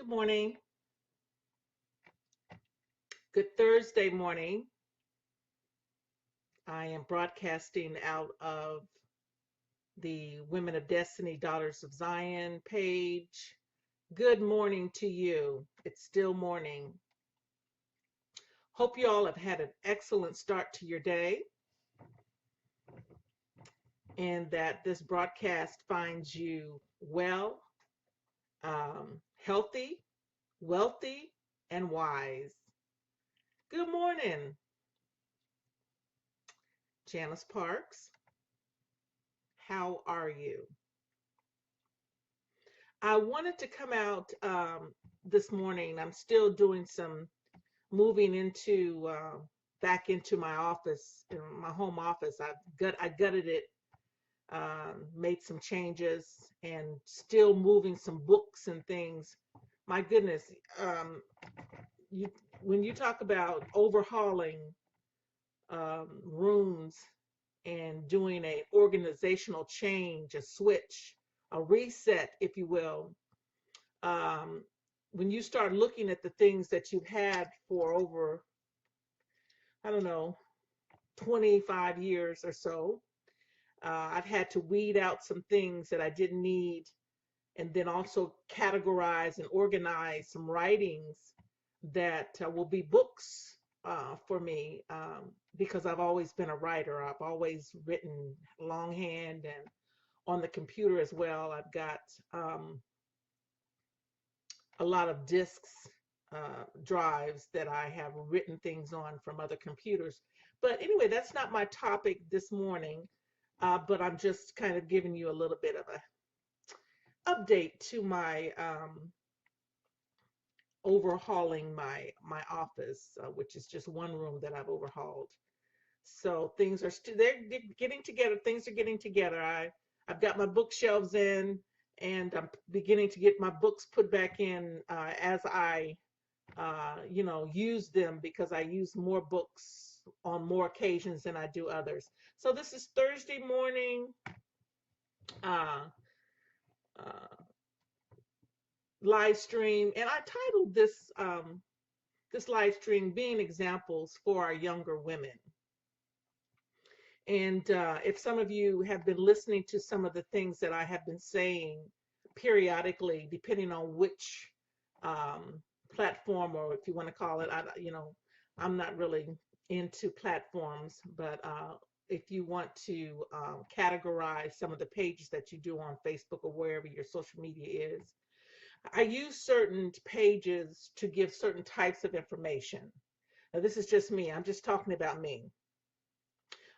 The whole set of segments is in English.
Good morning. Good Thursday morning. I am broadcasting out of the Women of Destiny, Daughters of Zion page. Good morning to you. It's still morning. Hope you all have had an excellent start to your day and that this broadcast finds you well, healthy, wealthy, and wise. Good morning, Janice Parks. How are you? I wanted to come out this morning. I'm still doing some moving into back into my office, my home office. I gutted it, made some changes, and still moving some books and things. My goodness, um, you when you talk about overhauling rooms and doing a organizational change, a switch, a reset, if you will, um, when you start looking at the things that you've had for over, I don't know, 25 years or so, I've had to weed out some things that I didn't need and then also categorize and organize some writings that will be books for me because I've always been a writer. I've always written longhand and on the computer as well. I've got a lot of disks, drives that I have written things on from other computers. But anyway, that's not my topic this morning. But I'm just kind of giving you a little bit of a update to my overhauling my office, which is just one room that I've overhauled. So things are still they're getting together. Things are getting together. I've got my bookshelves in, and I'm beginning to get my books put back in as I use them because I use more books on more occasions than I do others. So this is Thursday morning. Uh, uh, Live stream, and I titled this live stream "Being Examples for Our Younger Women." And if some of you have been listening to some of the things that I have been saying periodically, depending on which um, platform or if you want to call it, I'm not really into platforms, but if you want to categorize some of the pages that you do on Facebook or wherever your social media is, I use certain pages to give certain types of information. Now, this is just me. I'm just talking about me.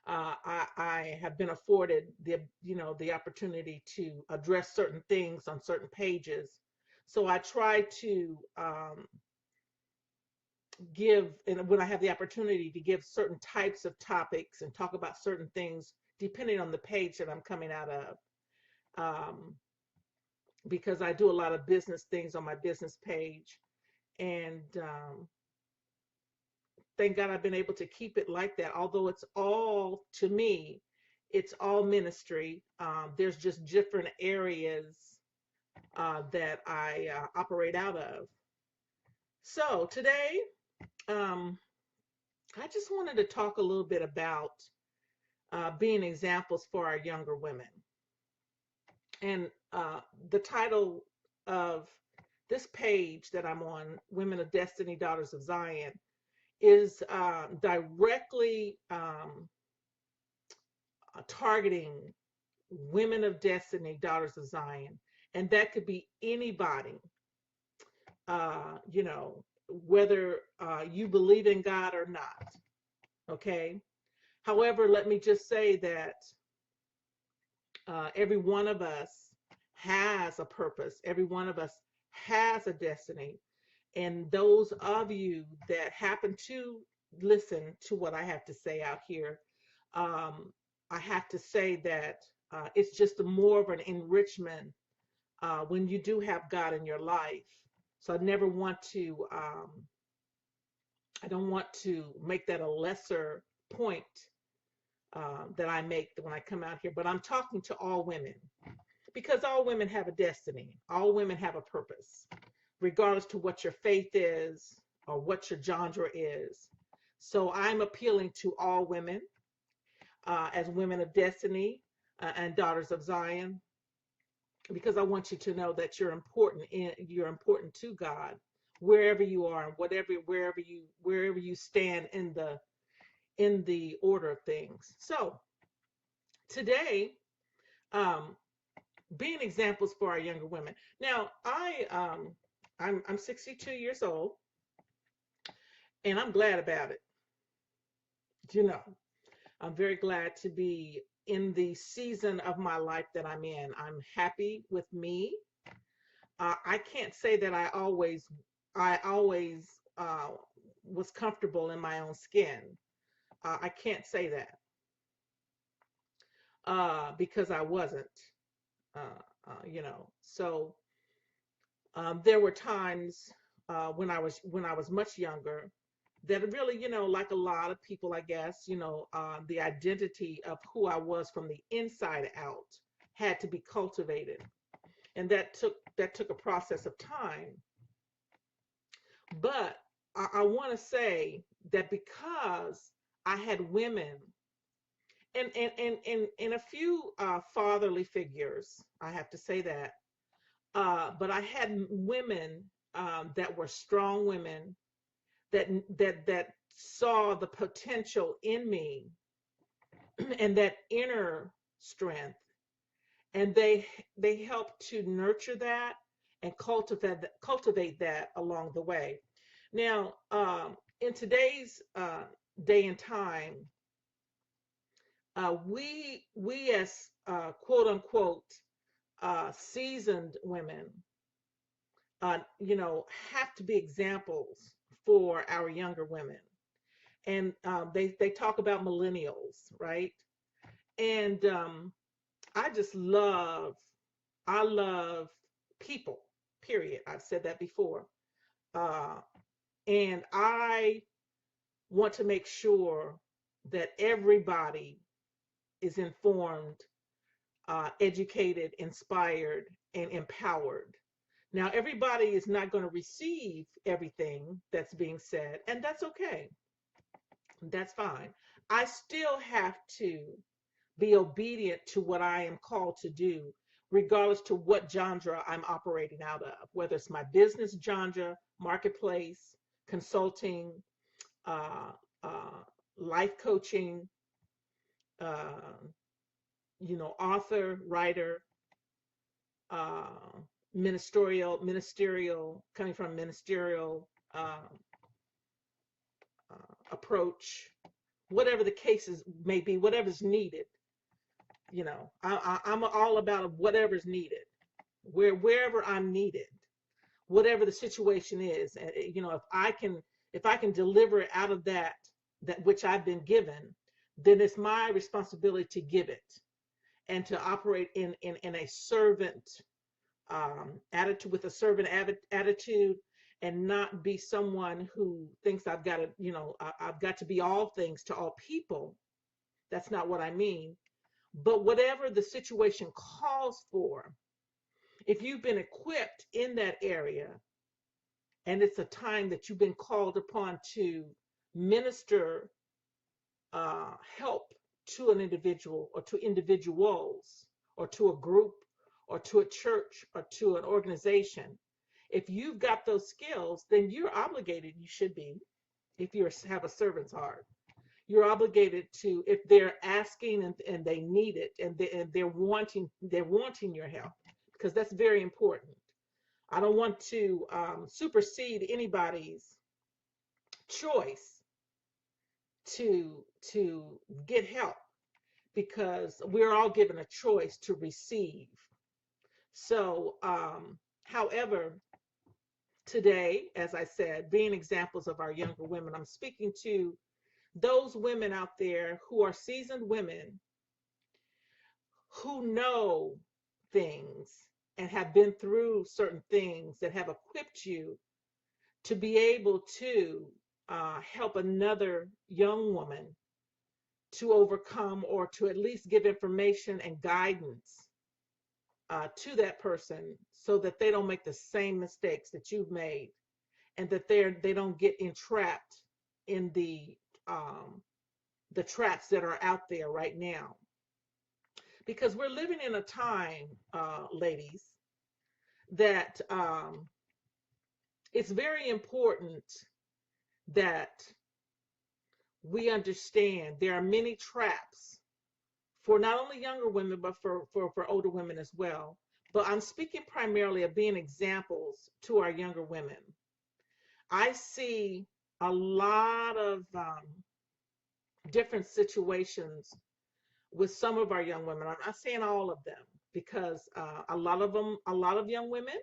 I have been afforded the opportunity to address certain things on certain pages. So I try to give, and when I have the opportunity to give certain types of topics and talk about certain things, depending on the page that I'm coming out of. Um, because I do a lot of business things on my business page. And thank God I've been able to keep it like that. Although it's all, to me, it's all ministry. There's just different areas that I operate out of. So today, um, I just wanted to talk a little bit about being examples for our younger women. And the title of this page that I'm on, Women of Destiny, Daughters of Zion, is directly targeting women of destiny, daughters of Zion. And that could be anybody, whether you believe in God or not. Okay. However, let me just say that every one of us has a purpose, every one of us has a destiny. And those of you that happen to listen to what I have to say out here, um, I have to say that it's just more of an enrichment when you do have God in your life. So I don't want to make that a lesser point that I make when I come out here, but I'm talking to all women because all women have a destiny, all women have a purpose. regardless to what your faith is or what your genre is. So I'm appealing to all women as women of destiny and daughters of Zion, because I want you to know that you're important to God wherever you are and wherever you stand in the order of things. So today, um, being examples for our younger women. Now, I'm 62 years old, and I'm glad about it. You know, I'm very glad to be in the season of my life that I'm in. I'm happy with me. I can't say that I always was comfortable in my own skin. I can't say that because I wasn't. So there were times when I was much younger that really, like a lot of people, I guess, the identity of who I was from the inside out had to be cultivated, and that took a process of time. But I want to say that because I had women and a few fatherly figures, I have to say that, but I had women that were strong women that that saw the potential in me and that inner strength, and they helped to nurture that and cultivate that along the way. Now, in today's day and time, we as quote unquote seasoned women, have to be examples for our younger women. And they talk about millennials, right? And I love people. Period. I've said that before, uh, and I want to make sure that everybody is informed, educated, inspired, and empowered. Now, everybody is not going to receive everything that's being said, and that's okay. That's fine. I still have to be obedient to what I am called to do, regardless to what genre I'm operating out of, whether it's my business genre, marketplace, consulting, uh, uh, life coaching, uh, author, writer, uh, coming from ministerial approach, whatever the cases may be, whatever's needed. I'm all about whatever's needed, wherever I'm needed, whatever the situation is. And if I can deliver it out of that which I've been given, then it's my responsibility to give it and to operate in a servant attitude, with a servant attitude, and not be someone who thinks I've got to be all things to all people. That's not what I mean. But whatever the situation calls for, if you've been equipped in that area and it's a time that you've been called upon to minister help to an individual or to individuals or to a group or to a church or to an organization, if you've got those skills, then you're obligated, you should be, if you have a servant's heart, you're obligated to, if they're asking and they need it, and they're wanting your help, because that's very important. I don't want to supersede anybody's choice to get help, because we're all given a choice to receive. So, however, today, as I said, being examples of our younger women, I'm speaking to those women out there who are seasoned women who know things and have been through certain things that have equipped you to be able to help another young woman to overcome, or to at least give information and guidance to that person so that they don't make the same mistakes that you've made, and that they don't get entrapped in the traps that are out there right now. Because we're living in a time, ladies, that it's very important that we understand there are many traps for not only younger women, but for older women as well. But I'm speaking primarily of being examples to our younger women. I see a lot of different situations with some of our young women. I'm not saying all of them, because a lot of young women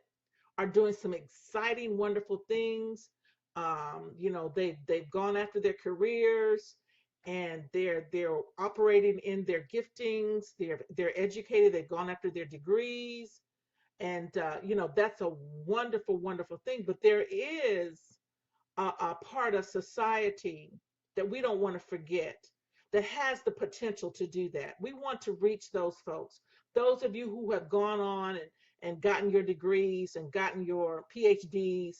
are doing some exciting, wonderful things. They've gone after their careers, and they're operating in their giftings. They're educated. They've gone after their degrees, and that's a wonderful, wonderful thing. But there is a part of society that we don't want to forget, that has the potential to do that. We want to reach those folks. Those of you who have gone on and gotten your degrees and gotten your PhDs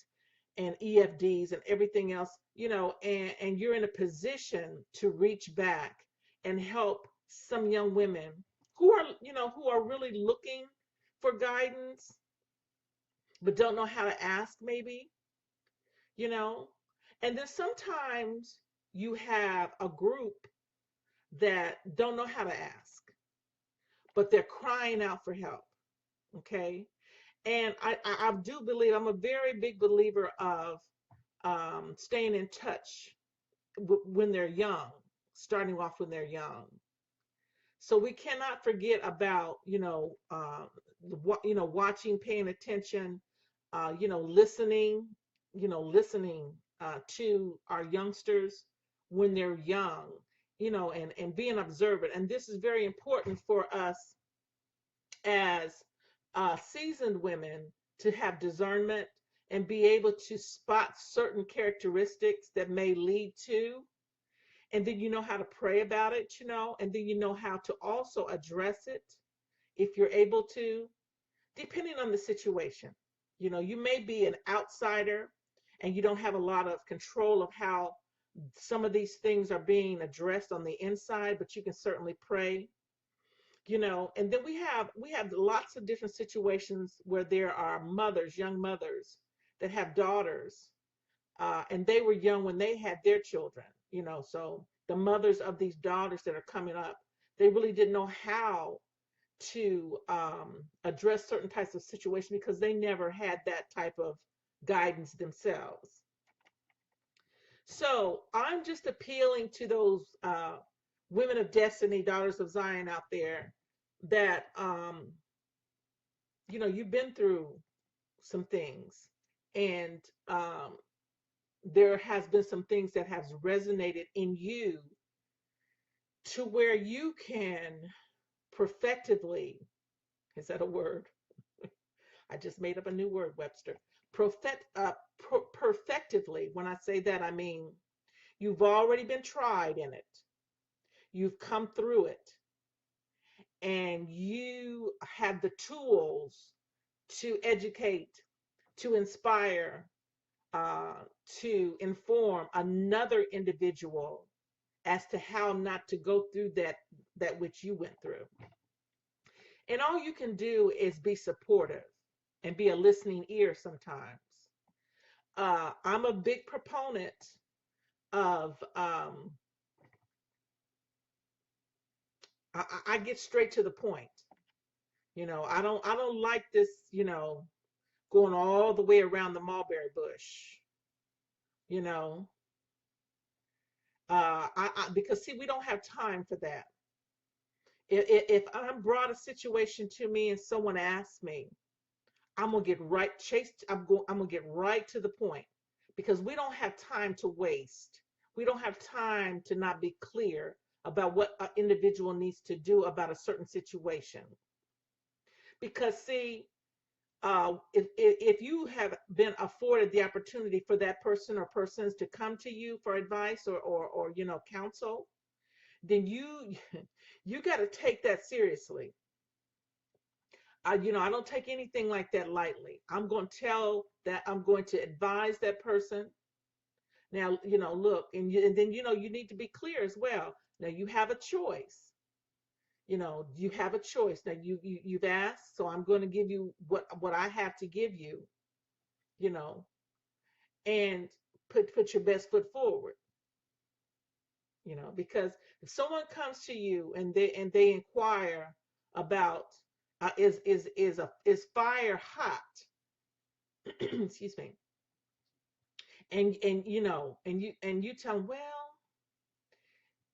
and EFDs and everything else, and you're in a position to reach back and help some young women who are really looking for guidance, but don't know how to ask, maybe, you know. And then sometimes you have a group that don't know how to ask, but they're crying out for help. Okay. And I do believe, I'm a very big believer of staying in touch when they're young, starting off when they're young. So we cannot forget about, watching, paying attention, listening, listening to our youngsters when they're young, and being observant. And this is very important for us as seasoned women, to have discernment and be able to spot certain characteristics that may lead to, and then you know how to pray about it, and then you know how to also address it if you're able to, depending on the situation. You may be an outsider and you don't have a lot of control of how some of these things are being addressed on the inside, but you can certainly pray. And then we have lots of different situations where there are mothers, young mothers, that have daughters, and they were young when they had their children. So the mothers of these daughters that are coming up, they really didn't know how to address certain types of situations, because they never had that type of guidance themselves. So I'm just appealing to those women of destiny, daughters of Zion out there, that you've been through some things, and there has been some things that has resonated in you, to where you can perfectively, is that a word? I just made up a new word, Webster. Perfectively. When I say that, I mean you've already been tried in it. You've come through it, and you have the tools to educate, to inspire, uh, to inform another individual as to how not to go through that which you went through. And all you can do is be supportive and be a listening ear sometimes. I'm a big proponent of I get straight to the point. I don't like this, going all the way around the mulberry bush, you know. Because see, we don't have time for that. If I'm brought a situation to me and someone asks me, I'm gonna get right chased. I'm gonna get right to the point, because we don't have time to waste. We don't have time to not be clear about what an individual needs to do about a certain situation. Because see, if you have been afforded the opportunity for that person or persons to come to you for advice, or counsel, then you you got to take that seriously. I don't take anything like that lightly. I'm going to tell that, I'm going to advise that person. Now, look, and then, you need to be clear as well. Now you have a choice. You have a choice. Now you've asked, so I'm going to give you what I have to give you, you know, and put your best foot forward, because if someone comes to you and they inquire about, is fire hot? Excuse me. And you tell them, well,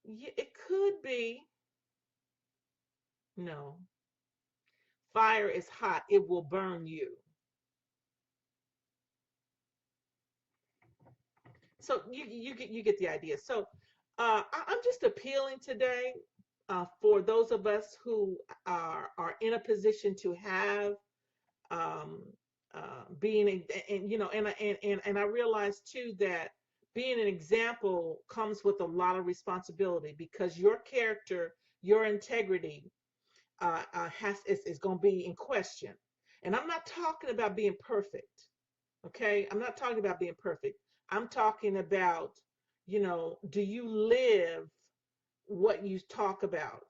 yeah, it could be. No, fire is hot, it will burn you. So you get the idea. So I'm just appealing today, for those of us who are in a position to have, um, being and I realize too that being an example comes with a lot of responsibility, because your character, your integrity, is going to be in question. And I'm not talking about being perfect. Okay, I'm not talking about being perfect. I'm talking about, do you live what you talk about?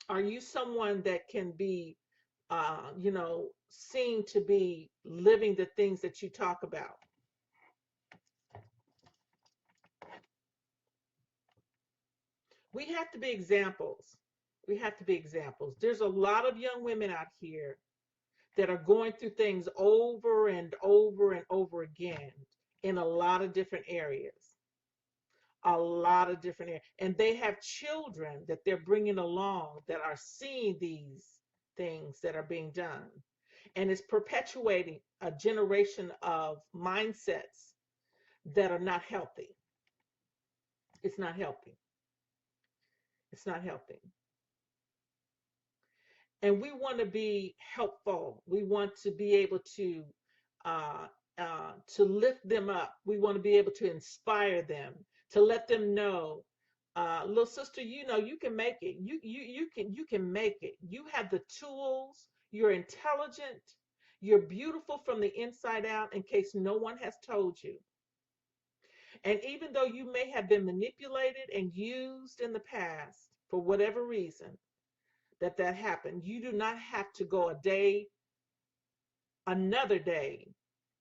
Are you someone that can be, seen to be living the things that you talk about? We have to be examples. We have to be examples. There's a lot of young women out here that are going through things over and over and over again in a lot of different areas. A lot of different areas. And they have children that they're bringing along that are seeing these things that are being done. And it's perpetuating a generation of mindsets that are not healthy. It's not helping. It's not helping. And we want to be helpful. We want to be able uh, to lift them up. We want to be able to inspire them, to let them know, little sister, you can make it. You can make it. You have the tools. You're intelligent. You're beautiful from the inside out. In case no one has told you. And even though you may have been manipulated and used in the past for whatever reason, that happened, you do not have to go another day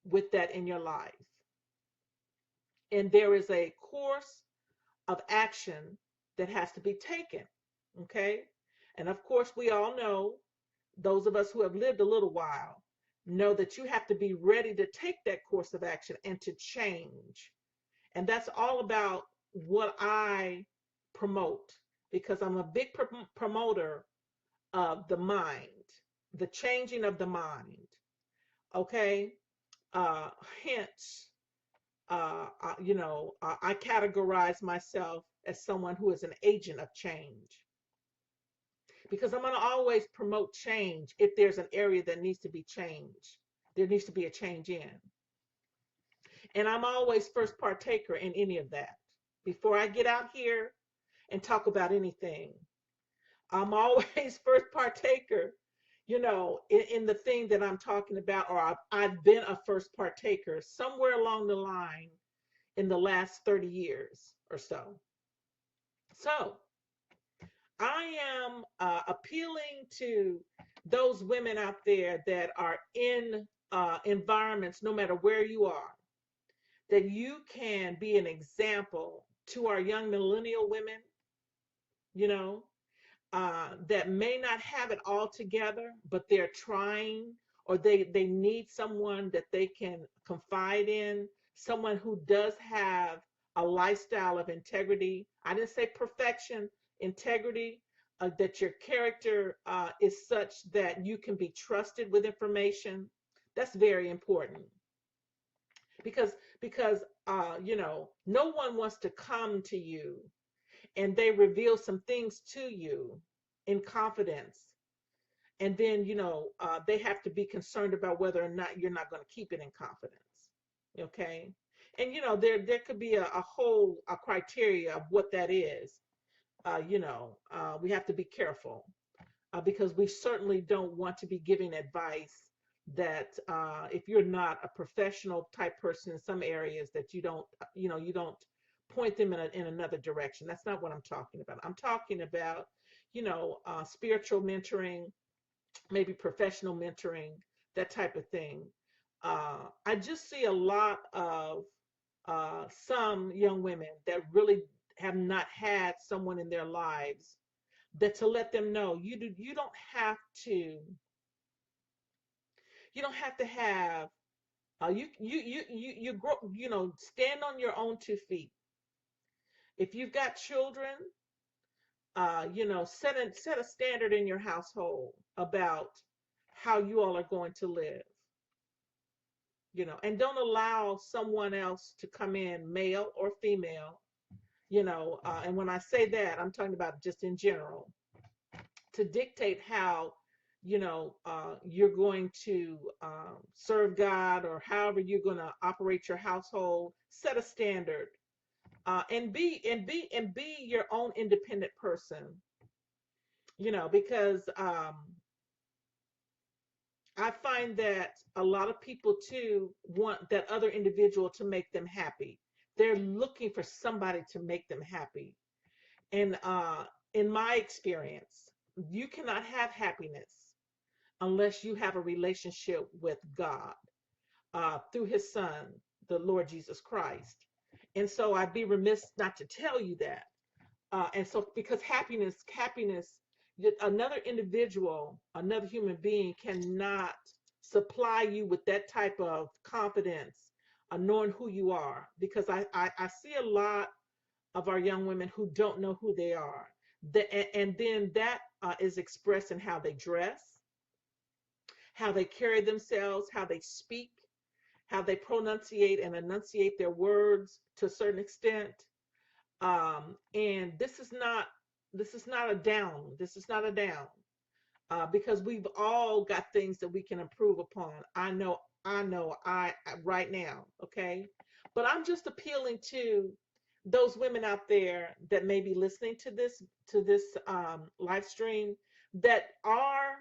with that in your life. And there is a course of action that has to be taken. Okay. And of course, we all know, those of us who have lived a little while know that you have to be ready to take that course of action and to change. And that's all about what I promote, because I'm a big promoter of the mind, the changing of the mind. Okay. Uh, Hence, I categorize myself as someone who is an agent of change, because I'm going to always promote change. If there's an area that needs to be changed, there needs to be a change in. And I'm always first partaker in any of that. Before I get out here and talk about anything, I'm always first partaker, in the thing that I'm talking about, or I've been a first partaker somewhere along the line in the last 30 years or so. So I am appealing to those women out there that are in environments, no matter where you are, that you can be an example to our young millennial women, you know, that may not have it all together, but they're trying, or they need someone that they can confide in, someone who does have a lifestyle of integrity. I didn't say perfection, integrity, that your character is such that you can be trusted with information. That's very important, because no one wants to come to you and they reveal some things to you in confidence, and then they have to be concerned about whether or not you're not going to keep it in confidence. Okay. And there could be a whole criteria of what that is. We have to be careful. because we certainly don't want to be giving advice that if you're not a professional type person in some areas that you don't, you don't point them in another direction. That's not what I'm talking about. I'm talking about, spiritual mentoring, maybe professional mentoring, that type of thing. I just see a lot of some young women that really have not had someone in their lives that to let them know you don't have to have you grow, stand on your own 2 feet. If you've got children, set a standard in your household about how you all are going to live, and don't allow someone else to come in, male or female, and when I say that, I'm talking about just in general, to dictate how you're going to serve God, or however you're going to operate your household. Set a standard, and be your own independent person. Because I find that a lot of people too want that other individual to make them happy. They're looking for somebody to make them happy. And in my experience, you cannot have happiness unless you have a relationship with God through his son, the Lord Jesus Christ. And so I'd be remiss not to tell you that. And so because happiness, another individual, another human being cannot supply you with that type of confidence, knowing who you are. Because I see a lot of our young women who don't know who they are. And then that is expressed in how they dress, how they carry themselves, how they speak, how they pronunciate and enunciate their words to a certain extent. And this is not a down. This is not a down, because we've all got things that we can improve upon. I right now, okay? But I'm just appealing to those women out there that may be listening to this live stream, that are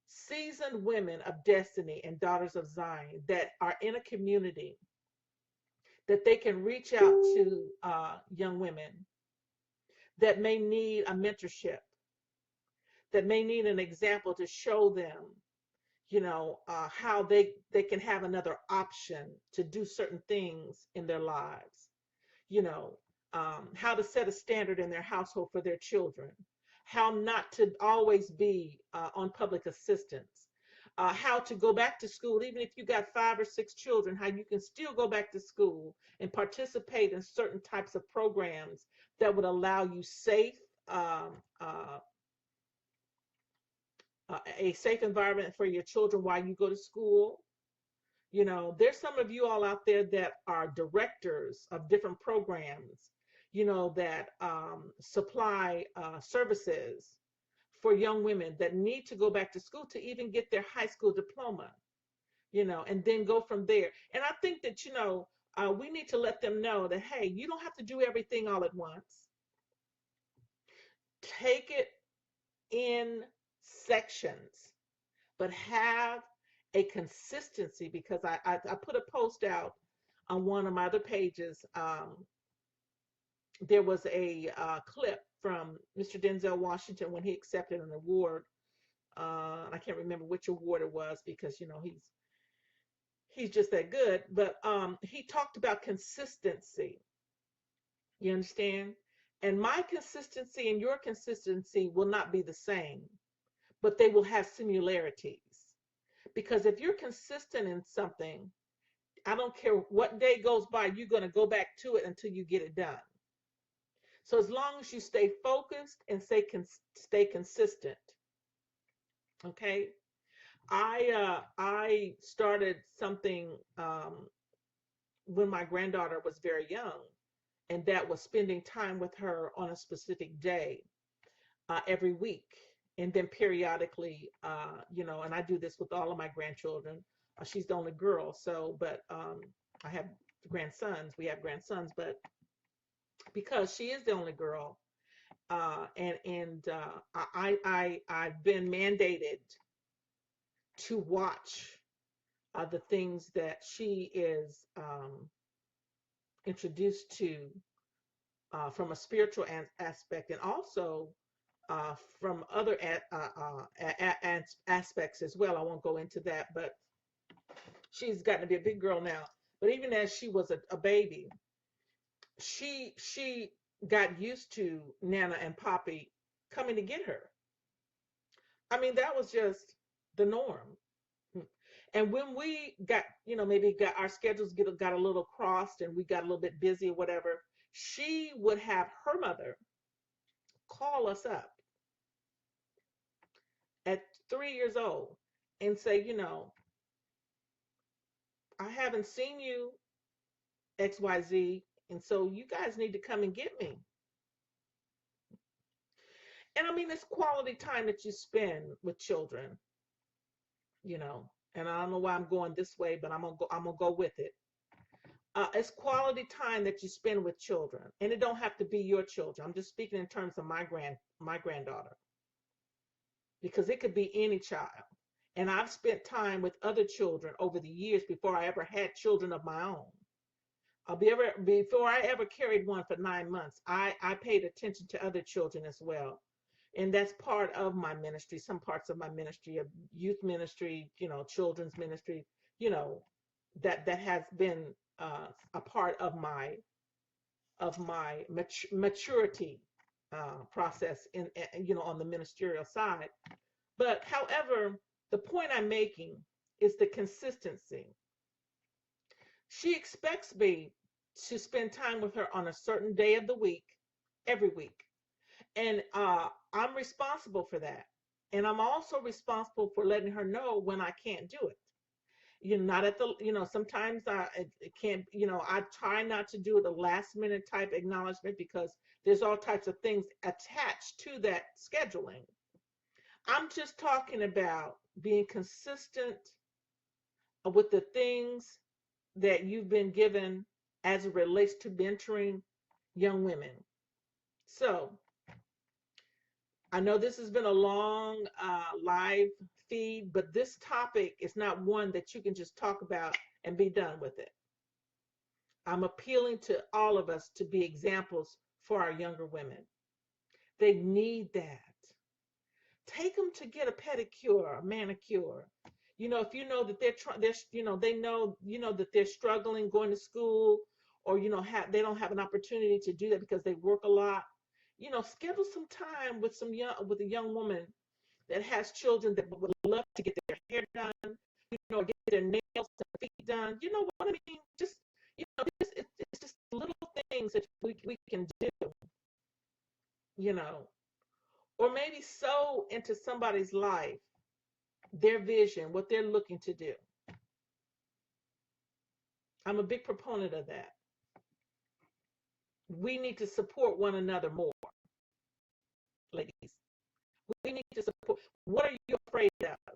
seasoned women of destiny and daughters of Zion, that are in a community, that they can reach out to young women that may need a mentorship, that may need an example to show them, how they can have another option to do certain things in their lives, you know, how to set a standard in their household for their children, how not to always be on public assistance, how to go back to school, even if you got 5 or 6 children, how you can still go back to school and participate in certain types of programs that would allow you um, uh, a safe environment for your children while you go to school. There's some of you all out there that are directors of different programs, that supply services for young women that need to go back to school to even get their high school diploma, and then go from there. And I think that, we need to let them know that, hey, you don't have to do everything all at once. Take it in sections, but have a consistency, because I put a post out on one of my other pages. There was a clip from Mr. Denzel Washington when he accepted an award. I can't remember which award it was, because he's just that good. But he talked about consistency. You understand? And my consistency and your consistency will not be the same, but they will have similarities. Because if you're consistent in something, I don't care what day goes by, you're going to go back to it until you get it done. So as long as you stay focused and stay consistent, okay? I started something when my granddaughter was very young, and that was spending time with her on a specific day every week, and then periodically, and I do this with all of my grandchildren. She's the only girl, so but I have grandsons. We have grandsons, but because she is the only girl, I've been mandated to watch the things that she is introduced to from a spiritual aspect, and also from other aspects as well. I won't go into that, but she's gotten to be a big girl now. But even as she was a baby, she got used to Nana and Poppy coming to get her. I mean, that was just the norm. And when we got, maybe got our schedules got a little crossed and we got a little bit busy or whatever, she would have her mother call us up at 3 years old and say, I haven't seen you, XYZ, and so you guys need to come and get me. And I mean, it's quality time that you spend with children, you know. And I don't know why I'm going this way, but I'm gonna go with it. It's quality time that you spend with children, and it don't have to be your children. I'm just speaking in terms of my granddaughter, because it could be any child. And I've spent time with other children over the years before I ever had children of my own. Before I ever carried one for 9 months, I paid attention to other children as well. And that's part of my ministry, some parts of my ministry, of youth ministry, children's ministry, you know, that has been a part of my maturity process on the ministerial side. But however, the point I'm making is the consistency. She expects me to spend time with her on a certain day of the week, every week. And I'm responsible for that. And I'm also responsible for letting her know when I can't do it. Not at the, sometimes it can't, I try not to do the last minute type acknowledgement, because there's all types of things attached to that scheduling. I'm just talking about being consistent with the things that you've been given as it relates to mentoring young women. So I know this has been a long live feed, but this topic is not one that you can just talk about and be done with it. I'm appealing to all of us to be examples for our younger women. They need that. Take them to get a pedicure, a manicure. If you know that they know that they're struggling going to school, or they don't have an opportunity to do that because they work a lot. Schedule some time with a young woman that has children that would love to get their hair done, get their nails and feet done. You know what I mean? Just it's just little things that we can do, you know, or maybe sow into somebody's life, their vision, what they're looking to do. I'm a big proponent of that. We need to support one another more, ladies. We need to support. What are you afraid of?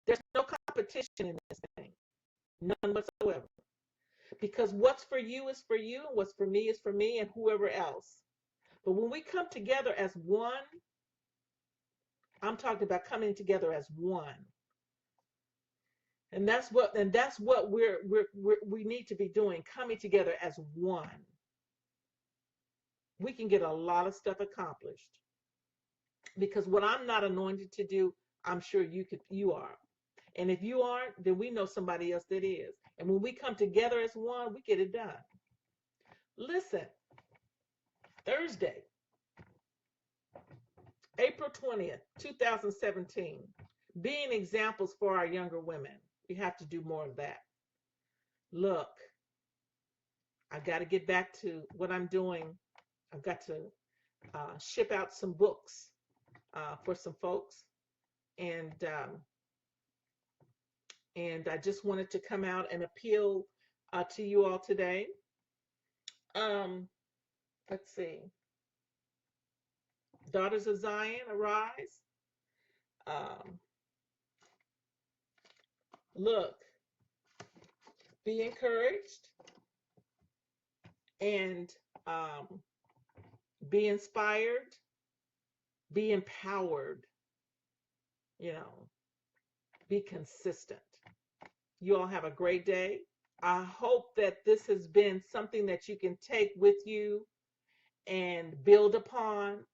There's no competition in this thing, none whatsoever. Because what's for you is for you, and what's for me is for me, and whoever else. But when we come together as one, I'm talking about coming together as one. And that's what we need to be doing, coming together as one. We can get a lot of stuff accomplished. Because what I'm not anointed to do, I'm sure you are. And if you aren't, then we know somebody else that is. And when we come together as one, we get it done. Listen, Thursday, April 20th, 2017, being examples for our younger women. We have to do more of that. Look, I got to get back to what I'm doing. I've got to ship out some books for some folks. And I just wanted to come out and appeal to you all today. Let's see. Daughters of Zion, arise. Look, be encouraged, and Be inspired, be empowered, you know, be consistent. You all have a great day. I hope that this has been something that you can take with you and build upon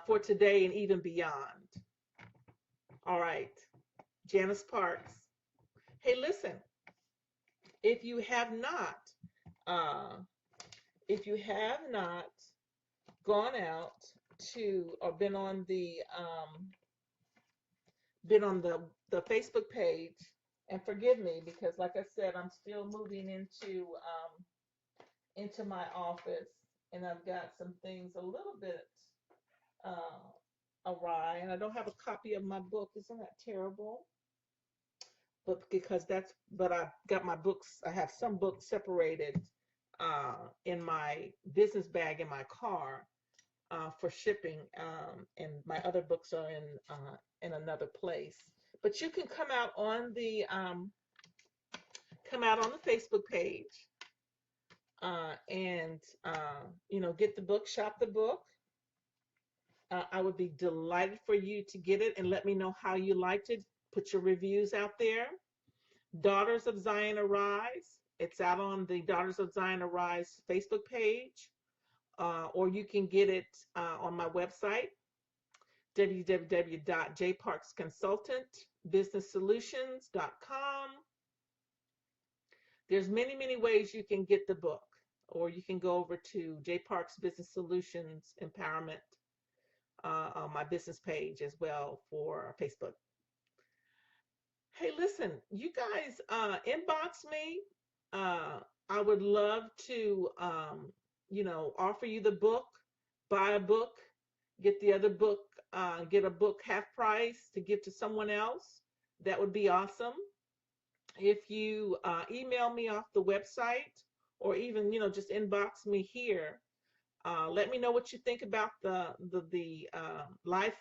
for today and even beyond. All right, Janice Parks. Hey, listen, if you have not, uh, if you have not gone out to or been on the Facebook page, and forgive me because, like I said, I'm still moving into my office, and I've got some things a little bit awry, and I don't have a copy of my book. Isn't that terrible? But I've got my books. I have some books separated in my business bag in my car for shipping, and my other books are in another place. But you can come out on the Facebook page and get the book, shop the book. I would be delighted for you to get it and let me know how you liked it. Put your reviews out there. Daughters of Zion Arise. It's out on the Daughters of Zion Arise Facebook page, or you can get it on my website, www.jparksconsultantbusinesssolutions.com. There's many, many ways you can get the book, or you can go over to J Parks Business Solutions Empowerment on my business page as well for Facebook. Hey, listen, you guys inbox me. I would love to, offer you the book, buy a book, get the other book, get a book half price to give to someone else. That would be awesome. If you email me off the website or even, just inbox me here, let me know what you think about the live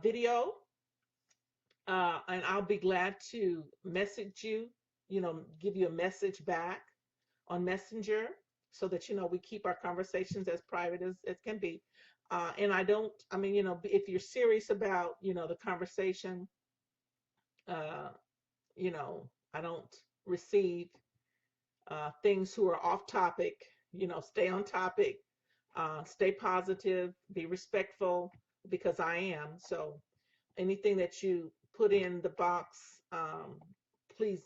video, and I'll be glad to message you, give you a message back on Messenger so that, we keep our conversations as private as can be. And if you're serious about, the conversation, uh, I don't receive things who are off topic, stay on topic, stay positive, be respectful because I am. So anything that you put in the box, please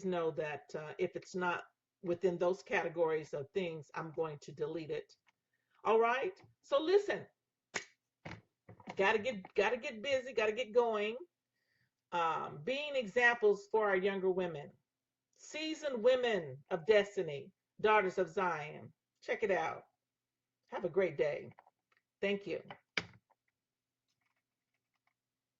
know that if it's not within those categories of things, I'm going to delete it. All right. So listen, gotta get busy, gotta get going. Being examples for our younger women, seasoned women of destiny, daughters of Zion. Check it out. Have a great day. Thank you.